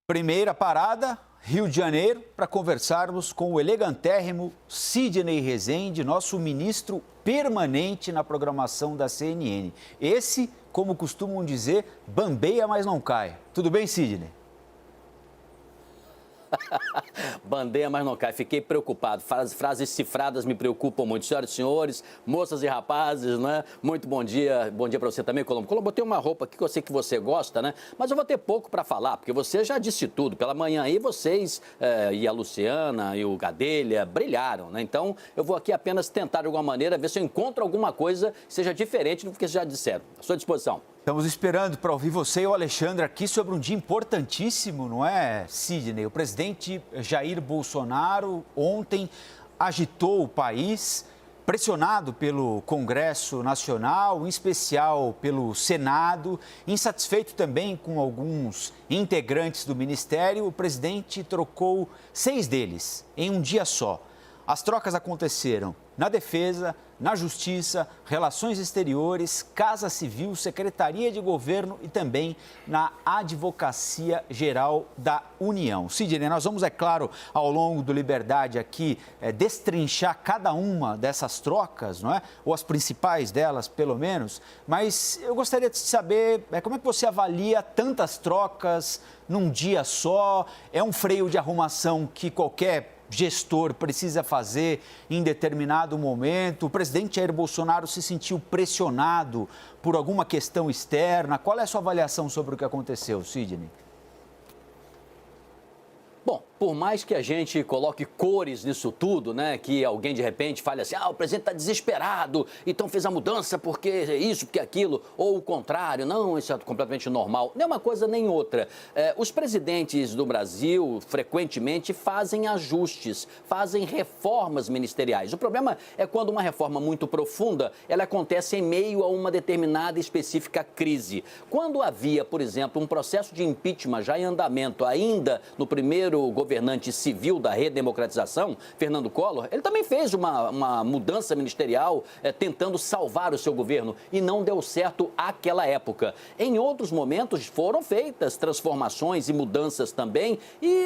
Primeira parada, Rio de Janeiro, para conversarmos com o elegantérrimo Sidney Rezende, nosso ministro permanente na programação da CNN. Esse, como costumam dizer, bambeia, mas não cai. Tudo bem, Sidney? Bandeia, mas não cai. Fiquei preocupado. Frases cifradas me preocupam muito. Senhoras e senhores, moças e rapazes, né? Muito bom dia. Bom dia para você também, Colombo. Colombo, eu tenho uma roupa aqui que eu sei que você gosta, né? Mas eu vou ter pouco para falar, porque você já disse tudo. Pela manhã aí, vocês e a Luciana e o Gadelha brilharam, né? Então, eu vou aqui apenas tentar, de alguma maneira, ver se eu encontro alguma coisa que seja diferente do que vocês já disseram. À sua disposição. Estamos esperando para ouvir você e o Alexandre aqui sobre um dia importantíssimo, não é, Sidney? O presidente Jair Bolsonaro ontem agitou o país, pressionado pelo Congresso Nacional, em especial pelo Senado, insatisfeito também com alguns integrantes do Ministério. O presidente trocou 6 deles em um dia só. As trocas aconteceram na Defesa, na Justiça, Relações Exteriores, Casa Civil, Secretaria de Governo e também na Advocacia Geral da União. Sidney, nós vamos, é claro, ao longo do Liberdade aqui, destrinchar cada uma dessas trocas, não é? Ou as principais delas, pelo menos, mas eu gostaria de saber como é que você avalia tantas trocas num dia só. É um freio de arrumação que qualquer gestor precisa fazer em determinado momento? O presidente Jair Bolsonaro se sentiu pressionado por alguma questão externa? Qual é a sua avaliação sobre o que aconteceu, Sidney? Bom, por mais que a gente coloque cores nisso tudo, né, que alguém de repente fale assim, o presidente está desesperado, então fez a mudança porque isso, porque aquilo, ou o contrário, não, isso é completamente normal, nem uma coisa nem outra. Os presidentes do Brasil, frequentemente, fazem ajustes, fazem reformas ministeriais. O problema é quando uma reforma muito profunda, ela acontece em meio a uma determinada específica crise. Quando havia, por exemplo, um processo de impeachment já em andamento, ainda no primeiro governante civil da redemocratização, Fernando Collor, ele também fez uma mudança ministerial tentando salvar o seu governo e não deu certo àquela época. Em outros momentos foram feitas transformações e mudanças também e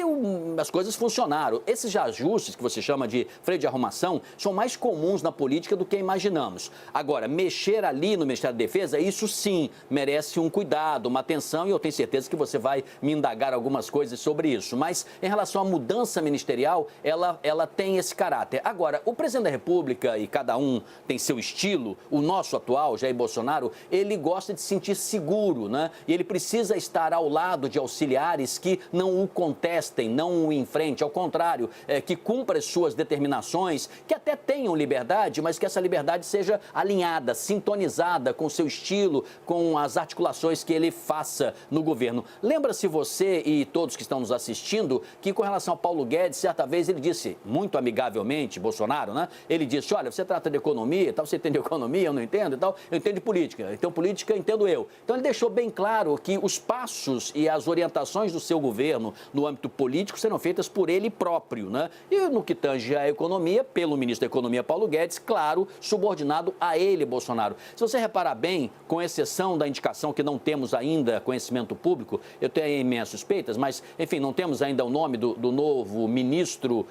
as coisas funcionaram. Esses ajustes que você chama de freio de arrumação são mais comuns na política do que imaginamos. Agora, mexer ali no Ministério da Defesa, isso sim merece um cuidado, uma atenção e eu tenho certeza que você vai me indagar algumas coisas sobre isso. Mas em relação à mudança ministerial, ela tem esse caráter. Agora, o presidente da República, e cada um tem seu estilo, o nosso atual, Jair Bolsonaro, ele gosta de se sentir seguro, né? E ele precisa estar ao lado de auxiliares que não o contestem, não o enfrentem, ao contrário, que cumpra as suas determinações, que até tenham liberdade, mas que essa liberdade seja alinhada, sintonizada com o seu estilo, com as articulações que ele faça no governo. Lembra-se você e todos que estão nos assistindo que com relação ao Paulo Guedes, certa vez ele disse, muito amigavelmente, Bolsonaro, né? Ele disse, olha, você trata de economia e tal, você entende economia, eu não entendo e tal, eu entendo de política, então política entendo eu. Então ele deixou bem claro que os passos e as orientações do seu governo no âmbito político serão feitas por ele próprio, né? E no que tange à economia, pelo ministro da Economia, Paulo Guedes, claro, subordinado a ele, Bolsonaro. Se você reparar bem, com exceção da indicação que não temos ainda conhecimento público, eu tenho minhas suspeitas, mas, enfim, não temos ainda o nome do novo ministro,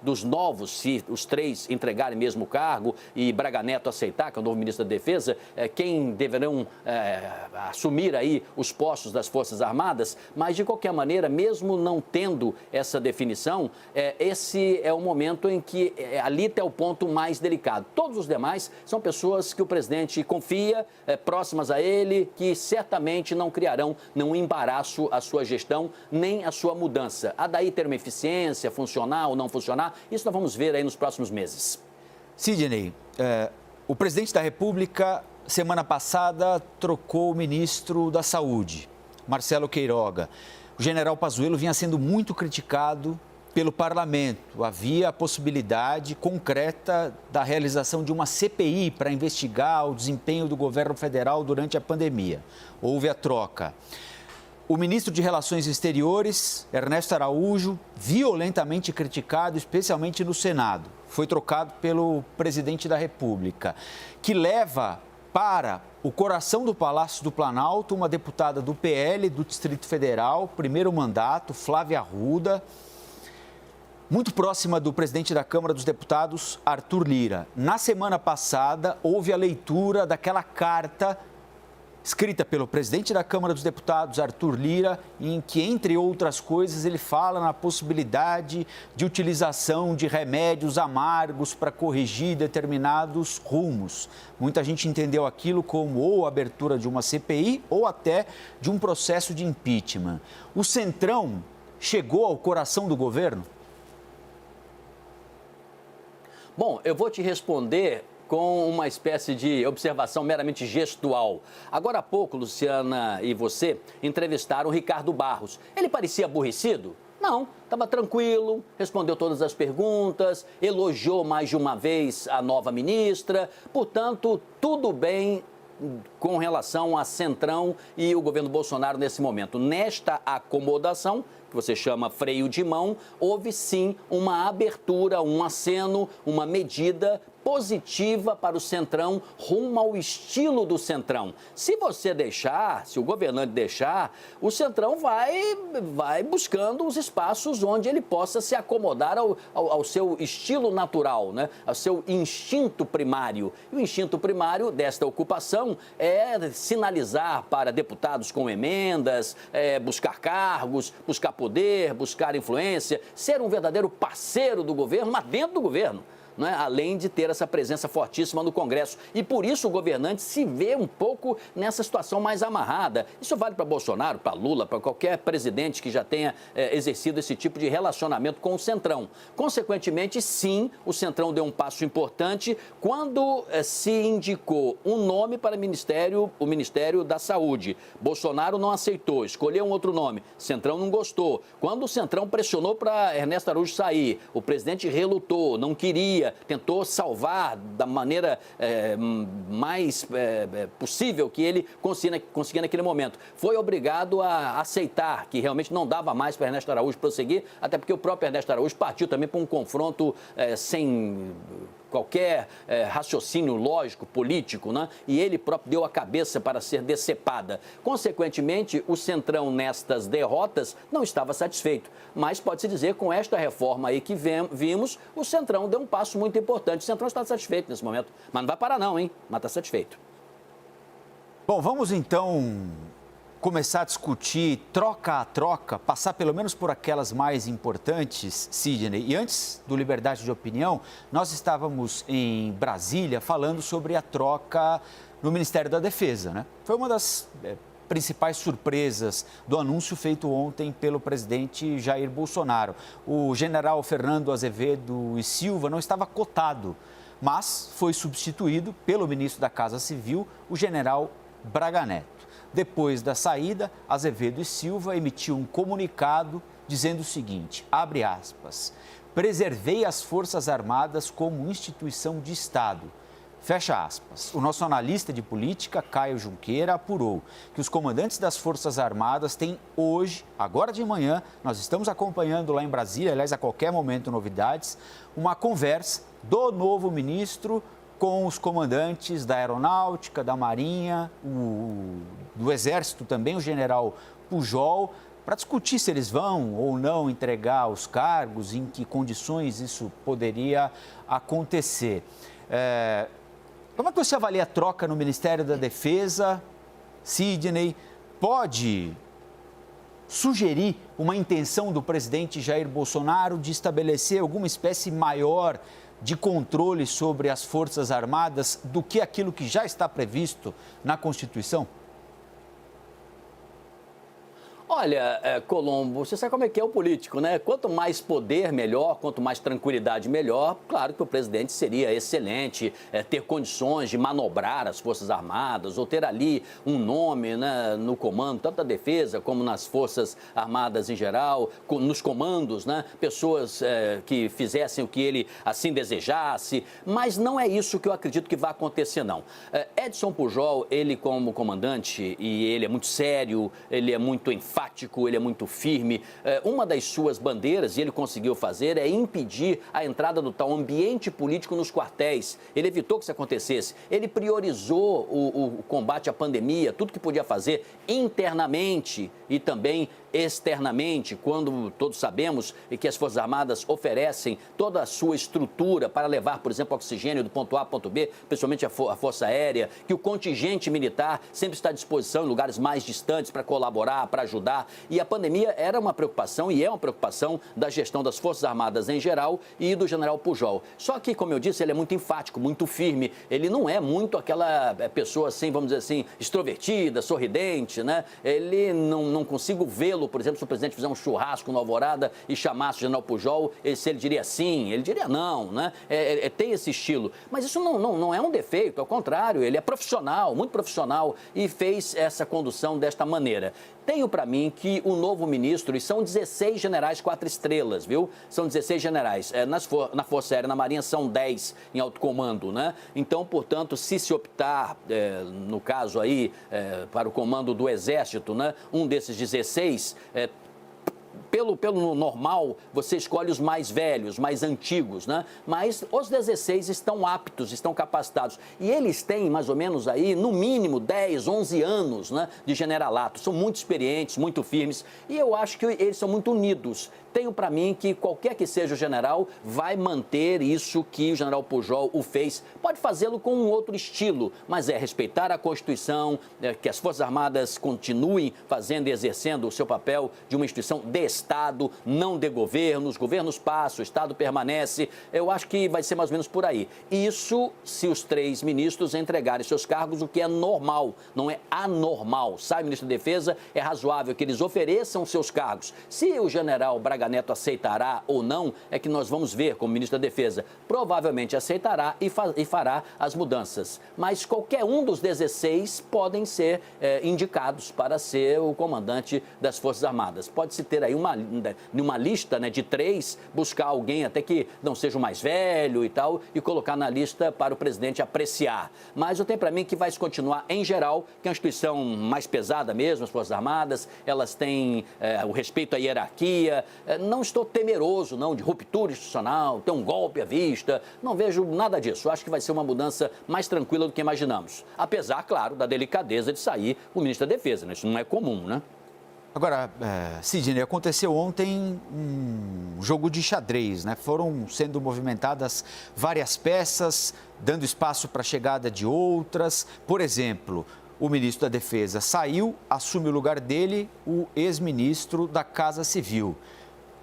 dos novos, se os 3 entregarem mesmo o cargo e Braga Neto aceitar, que é o novo ministro da Defesa, quem deverão assumir aí os postos das Forças Armadas, mas de qualquer maneira, mesmo não tendo essa definição, esse é o momento em que ali está o ponto mais delicado. Todos os demais são pessoas que o presidente confia, próximas a ele, que certamente não criarão nenhum embaraço à sua gestão, nem a sua mudança. A daí ter uma eficiência, funcionar ou não funcionar, isso nós vamos ver aí nos próximos meses. Sidney, o presidente da República, semana passada, trocou o ministro da Saúde, Marcelo Queiroga. O general Pazuello vinha sendo muito criticado pelo parlamento. Havia a possibilidade concreta da realização de uma CPI para investigar o desempenho do governo federal durante a pandemia. Houve a troca. O ministro de Relações Exteriores, Ernesto Araújo, violentamente criticado, especialmente no Senado. Foi trocado pelo presidente da República, que leva para o coração do Palácio do Planalto uma deputada do PL do Distrito Federal, primeiro mandato, Flávia Arruda, muito próxima do presidente da Câmara dos Deputados, Arthur Lira. Na semana passada, houve a leitura daquela carta escrita pelo presidente da Câmara dos Deputados, Arthur Lira, em que, entre outras coisas, ele fala na possibilidade de utilização de remédios amargos para corrigir determinados rumos. Muita gente entendeu aquilo como ou a abertura de uma CPI ou até de um processo de impeachment. O Centrão chegou ao coração do governo? Bom, eu vou te responder com uma espécie de observação meramente gestual. Agora há pouco, Luciana e você entrevistaram o Ricardo Barros. Ele parecia aborrecido? Não, estava tranquilo, respondeu todas as perguntas, elogiou mais de uma vez a nova ministra. Portanto, tudo bem com relação a Centrão e o governo Bolsonaro nesse momento. Nesta acomodação, que você chama freio de mão, houve sim uma abertura, um aceno, uma medida positiva para o Centrão, rumo ao estilo do Centrão. Se você deixar, se o governante deixar, o Centrão vai buscando os espaços onde ele possa se acomodar ao seu estilo natural, né? Ao seu instinto primário. E o instinto primário desta ocupação é sinalizar para deputados com emendas, buscar cargos, buscar poder, buscar influência, ser um verdadeiro parceiro do governo, mas dentro do governo. Né? Além de ter essa presença fortíssima no Congresso. E por isso o governante se vê um pouco nessa situação mais amarrada. Isso vale para Bolsonaro, para Lula, para qualquer presidente que já tenha exercido esse tipo de relacionamento com o Centrão. Consequentemente, sim, o Centrão deu um passo importante quando se indicou um nome para o Ministério da Saúde. Bolsonaro não aceitou, escolheu um outro nome. Centrão não gostou. Quando o Centrão pressionou para Ernesto Araújo sair, o presidente relutou, não queria, tentou salvar da maneira mais possível que ele conseguia naquele momento. Foi obrigado a aceitar que realmente não dava mais para Ernesto Araújo prosseguir, até porque o próprio Ernesto Araújo partiu também para um confronto sem qualquer raciocínio lógico, político, né? E ele próprio deu a cabeça para ser decepada. Consequentemente, o Centrão, nestas derrotas, não estava satisfeito. Mas pode-se dizer, com esta reforma aí que vimos, o Centrão deu um passo muito importante. O Centrão está satisfeito nesse momento. Mas não vai parar não, hein? Mas está satisfeito. Bom, vamos então começar a discutir troca a troca, passar pelo menos por aquelas mais importantes, Sidney. E antes do Liberdade de Opinião, nós estávamos em Brasília falando sobre a troca no Ministério da Defesa, né? Foi uma das principais surpresas do anúncio feito ontem pelo presidente Jair Bolsonaro. O general Fernando Azevedo e Silva não estava cotado, mas foi substituído pelo ministro da Casa Civil, o general Braga Neto. Depois da saída, Azevedo e Silva emitiu um comunicado dizendo o seguinte, abre aspas, preservei as Forças Armadas como instituição de Estado. Fecha aspas. O nosso analista de política, Caio Junqueira, apurou que os comandantes das Forças Armadas têm hoje, agora de manhã, nós estamos acompanhando lá em Brasília, aliás, a qualquer momento novidades, uma conversa do novo ministro com os comandantes da Aeronáutica, da Marinha, do Exército também, o general Pujol, para discutir se eles vão ou não entregar os cargos, em que condições isso poderia acontecer. Como é que você avalia a troca no Ministério da Defesa, Sidney? Pode sugerir uma intenção do presidente Jair Bolsonaro de estabelecer alguma espécie maior de controle sobre as Forças Armadas do que aquilo que já está previsto na Constituição? Olha, Colombo, você sabe como é que é o político, né? Quanto mais poder, melhor, quanto mais tranquilidade, melhor. Claro que o presidente seria excelente ter condições de manobrar as Forças Armadas ou ter ali um nome, né, no comando, tanto da defesa como nas Forças Armadas em geral, nos comandos, né? Pessoas que fizessem o que ele assim desejasse, mas não é isso que eu acredito que vai acontecer, não. Edson Pujol, ele como comandante, e ele é muito sério, ele é muito enfático, enfático, ele é muito firme. Uma das suas bandeiras, e ele conseguiu fazer, é impedir a entrada do tal ambiente político nos quartéis. Ele evitou que isso acontecesse. Ele priorizou o combate à pandemia, tudo que podia fazer internamente e também externamente, quando todos sabemos que as Forças Armadas oferecem toda a sua estrutura para levar, por exemplo, oxigênio do ponto A ao ponto B, principalmente a Força Aérea, que o contingente militar sempre está à disposição em lugares mais distantes para colaborar, para ajudar. E a pandemia era uma preocupação e é uma preocupação da gestão das Forças Armadas em geral e do general Pujol. Só que, como eu disse, ele é muito enfático, muito firme. Ele não é muito aquela pessoa assim, vamos dizer assim, extrovertida, sorridente, né? Ele não consigo vê-lo, por exemplo, se o presidente fizer um churrasco no Alvorada e chamasse o general Pujol, se ele diria sim, ele diria não, né? Tem esse estilo. Mas isso não é um defeito, ao contrário, ele é profissional, muito profissional e fez essa condução desta maneira. Tenho para mim que o novo ministro, e são 16 generais 4 estrelas, viu? São 16 generais. Na Força Aérea, na Marinha, são 10 em alto comando, né? Então, portanto, se optar, no caso aí, para o comando do Exército, né? Um desses 16, pelo normal, você escolhe os mais velhos, mais antigos, né? Mas os 16 estão aptos, estão capacitados. E eles têm, mais ou menos aí, no mínimo 10, 11 anos, né, de generalato. São muito experientes, muito firmes. E eu acho que eles são muito unidos. Tenho para mim que qualquer que seja o general vai manter isso que o general Pujol o fez. Pode fazê-lo com um outro estilo, mas respeitar a Constituição, que as Forças Armadas continuem fazendo e exercendo o seu papel de uma instituição de Estado, não de governo. Os governos passam, o Estado permanece. Eu acho que vai ser mais ou menos por aí. Isso se os 3 ministros entregarem seus cargos, o que é normal, não é anormal. Sai o ministro da Defesa, é razoável que eles ofereçam seus cargos. Se o general Braga Neto aceitará ou não, é que nós vamos ver como ministro da Defesa. Provavelmente aceitará e fará as mudanças. Mas qualquer um dos 16 podem ser indicados para ser o comandante das Forças Armadas. Pode-se ter aí uma lista, né, de 3, buscar alguém até que não seja o mais velho e tal, e colocar na lista para o presidente apreciar. Mas eu tenho para mim que vai se continuar, em geral, que é uma instituição mais pesada mesmo, as Forças Armadas, elas têm o respeito à hierarquia. Não estou temeroso, não, de ruptura institucional, ter um golpe à vista, não vejo nada disso. Eu acho que vai ser uma mudança mais tranquila do que imaginamos. Apesar, claro, da delicadeza de sair o ministro da Defesa, né? Isso não é comum, né? Agora, Sidney, aconteceu ontem um jogo de xadrez, né? Foram sendo movimentadas várias peças, dando espaço para a chegada de outras. Por exemplo, o ministro da Defesa saiu, assume o lugar dele o ex-ministro da Casa Civil.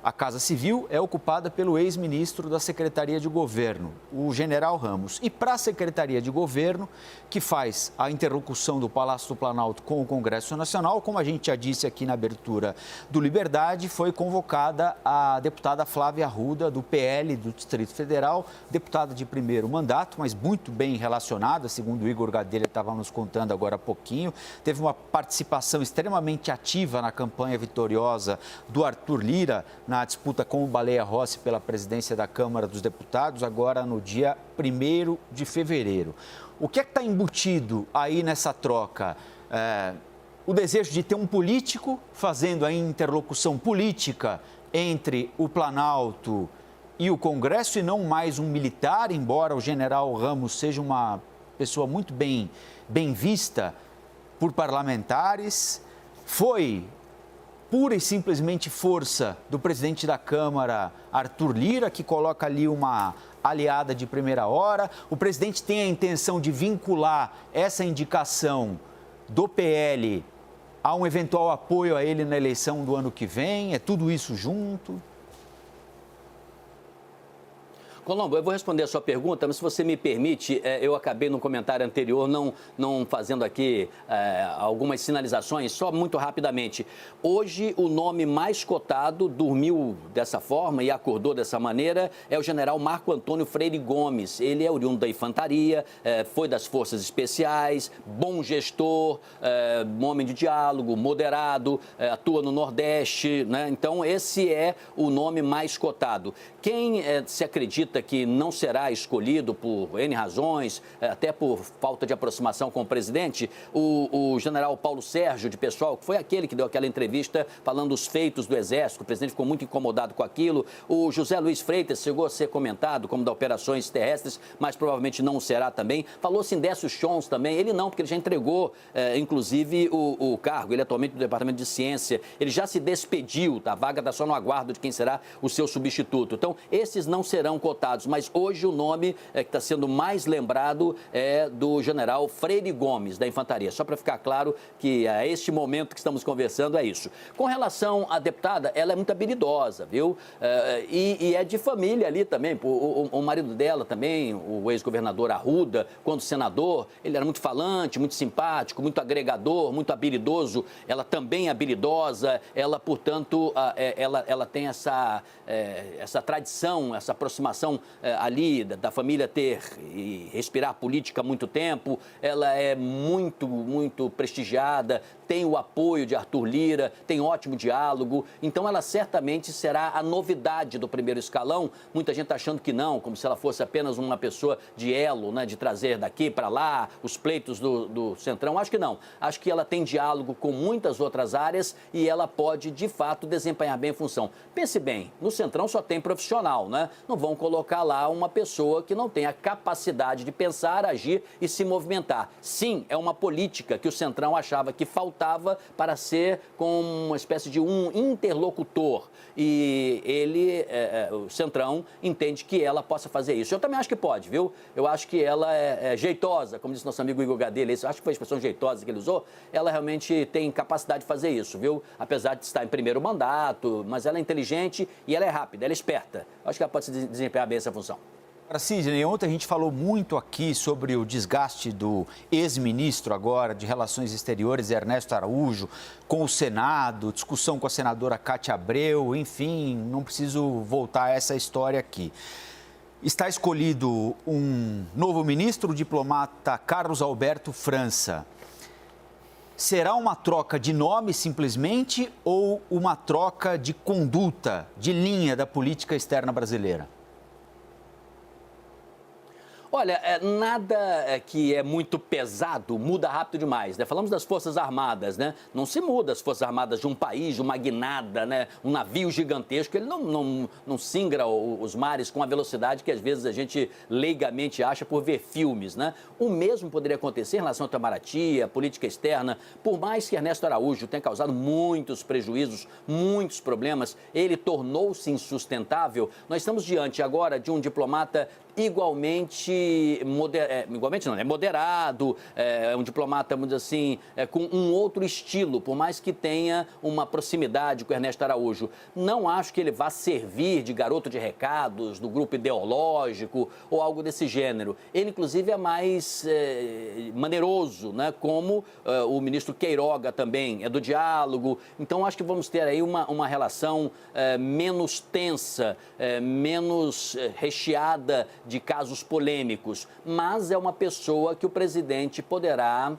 A Casa Civil é ocupada pelo ex-ministro da Secretaria de Governo, o general Ramos. E para a Secretaria de Governo, que faz a interlocução do Palácio do Planalto com o Congresso Nacional, como a gente já disse aqui na abertura do Liberdade, foi convocada a deputada Flávia Arruda, do PL do Distrito Federal, deputada de primeiro mandato, mas muito bem relacionada, segundo o Igor Gadelha estava nos contando agora há pouquinho. Teve uma participação extremamente ativa na campanha vitoriosa do Arthur Lira, na disputa com o Baleia Rossi pela presidência da Câmara dos Deputados, agora no dia 1º de fevereiro. O que é que está embutido aí nessa troca? O desejo de ter um político fazendo a interlocução política entre o Planalto e o Congresso e não mais um militar, embora o general Ramos seja uma pessoa muito bem vista por parlamentares. Foi pura e simplesmente força do presidente da Câmara, Arthur Lira, que coloca ali uma aliada de primeira hora. O presidente tem a intenção de vincular essa indicação do PL a um eventual apoio a ele na eleição do ano que vem. É tudo isso junto? Colombo, eu vou responder a sua pergunta, mas se você me permite, eu acabei no comentário anterior não fazendo aqui algumas sinalizações, só muito rapidamente. Hoje, o nome mais cotado dormiu dessa forma e acordou dessa maneira é o general Marco Antônio Freire Gomes. Ele é oriundo da infantaria, foi das Forças Especiais, bom gestor, homem de diálogo, moderado, atua no Nordeste, né? Então, esse é o nome mais cotado. Quem se acredita acredita que não será escolhido por N razões, até por falta de aproximação com o presidente. O general Paulo Sérgio de Pessoal, que foi aquele que deu aquela entrevista falando dos feitos do Exército, o presidente ficou muito incomodado com aquilo. O José Luiz Freitas chegou a ser comentado como da operações terrestres, mas provavelmente não será também. Falou-se em Décio Chons também, ele não, porque ele já entregou, inclusive, o cargo. Ele é atualmente do Departamento de Ciência, ele já se despediu, a vaga está só no aguardo de quem será o seu substituto. Então, esses não serão cotados, mas hoje o nome que está sendo mais lembrado é do general Freire Gomes, da Infantaria. Só para ficar claro que a este momento que estamos conversando é isso. Com relação à deputada, ela é muito habilidosa, viu? E é de família ali também. O marido dela também, o ex-governador Arruda, quando senador, ele era muito falante, muito simpático, muito agregador, muito habilidoso. Ela também é habilidosa, ela, portanto, ela tem essa tradição, essa aproximação ali da família ter e respirar política há muito tempo. Ela é muito, muito prestigiada, tem o apoio de Arthur Lira, tem ótimo diálogo. Então, ela certamente será a novidade do primeiro escalão. Muita gente achando que não, como se ela fosse apenas uma pessoa de elo, né, de trazer daqui para lá os pleitos do Centrão. Acho que não. Acho que ela tem diálogo com muitas outras áreas e ela pode, de fato, desempenhar bem a função. Pense bem, no Centrão só tem profissional, né? Não vão colocar lá uma pessoa que não tem a capacidade de pensar, agir e se movimentar. Sim, é uma política que o Centrão achava que faltava para ser com uma espécie de um interlocutor. E ele, o Centrão, entende que ela possa fazer isso. Eu também acho que pode, viu? Eu acho que ela é jeitosa, como disse nosso amigo Igor Gadelha, acho que foi a expressão jeitosa que ele usou, ela realmente tem capacidade de fazer isso, viu? Apesar de estar em primeiro mandato, mas ela é inteligente e ela é rápida, ela é esperta. Acho que ela pode desempenhar bem essa função. Agora, Sidney, ontem a gente falou muito aqui sobre o desgaste do ex-ministro agora de Relações Exteriores, Ernesto Araújo, com o Senado, discussão com a senadora Cátia Abreu, enfim, não preciso voltar a essa história aqui. Está escolhido um novo ministro, o diplomata Carlos Alberto França. Será uma troca de nome simplesmente ou uma troca de conduta, de linha da política externa brasileira? Olha, nada que é muito pesado muda rápido demais, né? Falamos das Forças Armadas, né? Não se muda as Forças Armadas de um país, de uma guinada, né? Um navio gigantesco, ele não singra os mares com a velocidade que às vezes a gente leigamente acha por ver filmes, né? O mesmo poderia acontecer em relação ao Itamaraty, a política externa. Por mais que Ernesto Araújo tenha causado muitos prejuízos, muitos problemas, ele tornou-se insustentável. Nós estamos diante agora de um diplomata igualmente moderado, um diplomata, vamos dizer assim, com um outro estilo, por mais que tenha uma proximidade com Ernesto Araújo. Não acho que ele vá servir de garoto de recados, do grupo ideológico ou algo desse gênero. Ele, inclusive, é mais maneiroso, né? Como o ministro Queiroga também, é do diálogo. Então, acho que vamos ter aí uma relação menos tensa, menos recheada de casos polêmicos, mas é uma pessoa que o presidente poderá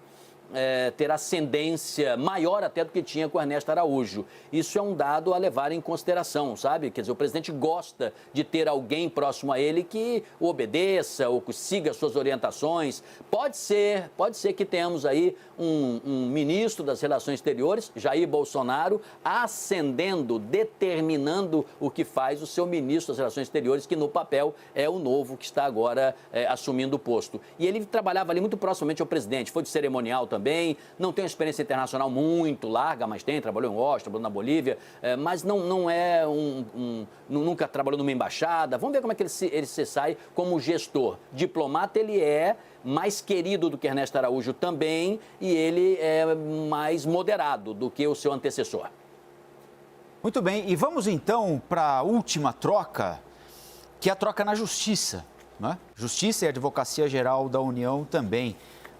ter ascendência maior até do que tinha com Ernesto Araújo. Isso é um dado a levar em consideração, sabe? Quer dizer, o presidente gosta de ter alguém próximo a ele que o obedeça ou que siga suas orientações. Pode ser que tenhamos aí um ministro das Relações Exteriores, Jair Bolsonaro, ascendendo, determinando o que faz o seu ministro das Relações Exteriores, que no papel é o novo que está agora assumindo o posto. E ele trabalhava ali muito proximamente ao presidente, foi de cerimonial também, não tem uma experiência internacional muito larga, mas trabalhou em Washington, trabalhou na Bolívia, mas não é nunca trabalhou numa embaixada. Vamos ver como é que ele se sai como gestor. Diplomata ele é mais querido do que Ernesto Araújo também, e ele é mais moderado do que o seu antecessor. Muito bem, e vamos então para a última troca, que é a troca na Justiça, né? Justiça e Advocacia Geral da União também.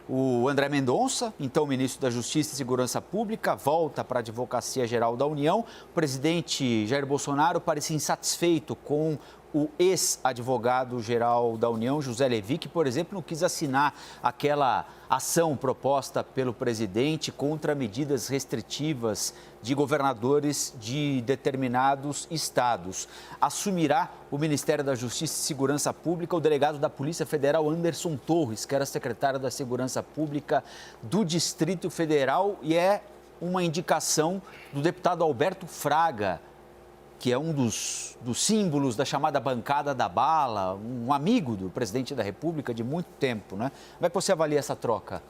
O André Mendonça, então ministro da Justiça e Segurança Pública, volta para a Advocacia Geral da União. O presidente Jair Bolsonaro parecia insatisfeito com o ex-advogado-geral da União, José Levi, que, por exemplo, não quis assinar aquela ação proposta pelo presidente contra medidas restritivas de governadores de determinados estados. Assumirá o Ministério da Justiça e Segurança Pública o delegado da Polícia Federal, Anderson Torres, que era secretário da Segurança Pública do Distrito Federal, e é uma indicação do deputado Alberto Fraga, que é um dos símbolos da chamada bancada da bala, um amigo do presidente da República de muito tempo, né? Como é que você avalia essa troca?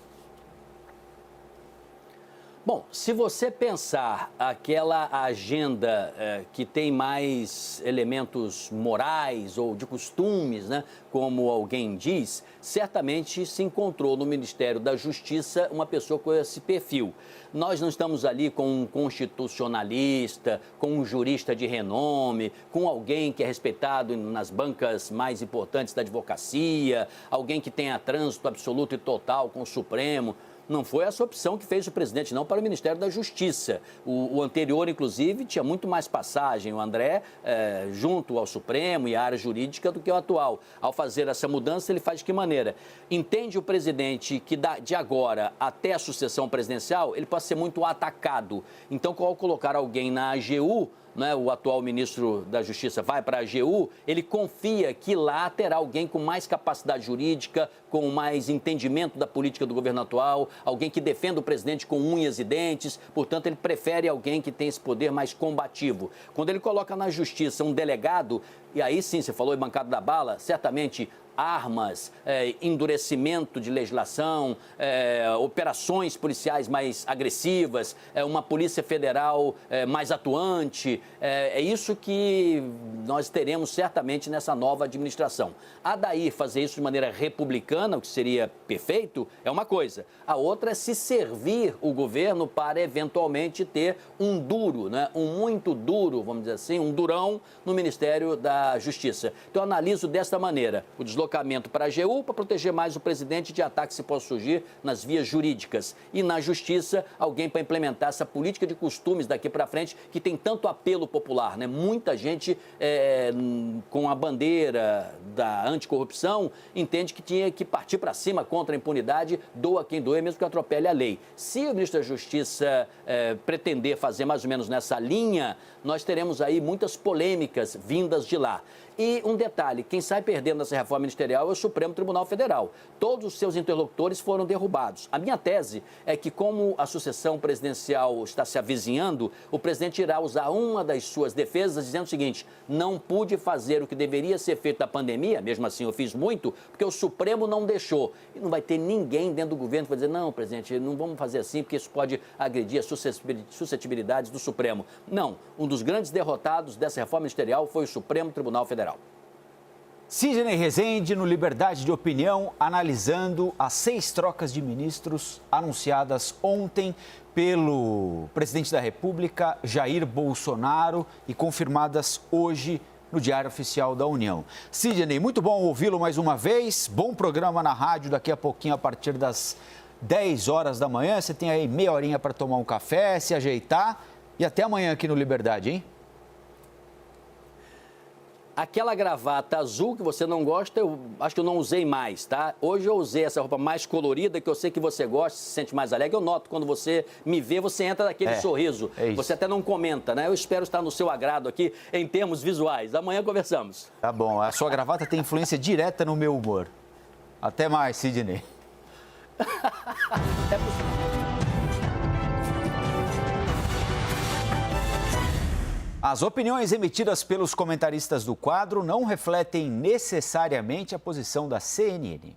Bom, se você pensar aquela agenda que tem mais elementos morais ou de costumes, né, como alguém diz, certamente se encontrou no Ministério da Justiça uma pessoa com esse perfil. Nós não estamos ali com um constitucionalista, com um jurista de renome, com alguém que é respeitado nas bancas mais importantes da advocacia, alguém que tenha trânsito absoluto e total com o Supremo. Não foi essa opção que fez o presidente, não, para o Ministério da Justiça. O anterior, inclusive, tinha muito mais passagem, o André, junto ao Supremo e à área jurídica, do que o atual. Ao fazer essa mudança, ele faz de que maneira? Entende o presidente que de agora até a sucessão presidencial, ele pode ser muito atacado. Então, ao colocar alguém na AGU, né, o atual ministro da Justiça vai para a AGU, ele confia que lá terá alguém com mais capacidade jurídica, com mais entendimento da política do governo atual, alguém que defenda o presidente com unhas e dentes, portanto, ele prefere alguém que tem esse poder mais combativo. Quando ele coloca na Justiça um delegado, e aí sim, você falou em bancada da bala, certamente armas, endurecimento de legislação, operações policiais mais agressivas, uma polícia federal mais atuante. É isso que nós teremos certamente nessa nova administração. A daí fazer isso de maneira republicana, o que seria perfeito, é uma coisa. A outra é se servir o governo para eventualmente ter um duro, né? Um muito duro, vamos dizer assim, um durão no Ministério da Justiça. Então, eu analiso desta maneira: o deslocamento para a AGU para proteger mais o presidente de ataques que possam surgir nas vias jurídicas. E na Justiça, alguém para implementar essa política de costumes daqui para frente que tem tanto apelo popular, né? Muita gente com a bandeira da anticorrupção entende que tinha que partir para cima contra a impunidade, doa quem doer, mesmo que atropele a lei. Se o ministro da Justiça pretender fazer mais ou menos nessa linha, nós teremos aí muitas polêmicas vindas de lá. E um detalhe, quem sai perdendo nessa reforma ministerial é o Supremo Tribunal Federal. Todos os seus interlocutores foram derrubados. A minha tese é que, como a sucessão presidencial está se avizinhando, o presidente irá usar uma das suas defesas dizendo o seguinte: não pude fazer o que deveria ser feito na pandemia, mesmo assim eu fiz muito, porque o Supremo não deixou. E não vai ter ninguém dentro do governo que vai dizer: não, presidente, não vamos fazer assim, porque isso pode agredir as suscetibilidades do Supremo. Não, um dos grandes derrotados dessa reforma ministerial foi o Supremo Tribunal Federal. Sidney Rezende, no Liberdade de Opinião, analisando as 6 trocas de ministros anunciadas ontem pelo presidente da República, Jair Bolsonaro, e confirmadas hoje no Diário Oficial da União. Sidney, muito bom ouvi-lo mais uma vez. Bom programa na rádio daqui a pouquinho, a partir das 10 horas da manhã. Você tem aí meia horinha para tomar um café, se ajeitar. E até amanhã aqui no Liberdade, hein? Aquela gravata azul que você não gosta, eu acho que eu não usei mais, tá? Hoje eu usei essa roupa mais colorida, que eu sei que você gosta, se sente mais alegre. Eu noto quando você me vê, você entra daquele sorriso. Você até não comenta, né? Eu espero estar no seu agrado aqui em termos visuais. Amanhã conversamos. Tá bom, a sua gravata tem influência direta no meu humor. Até mais, Sidney. É possível. As opiniões emitidas pelos comentaristas do quadro não refletem necessariamente a posição da CNN.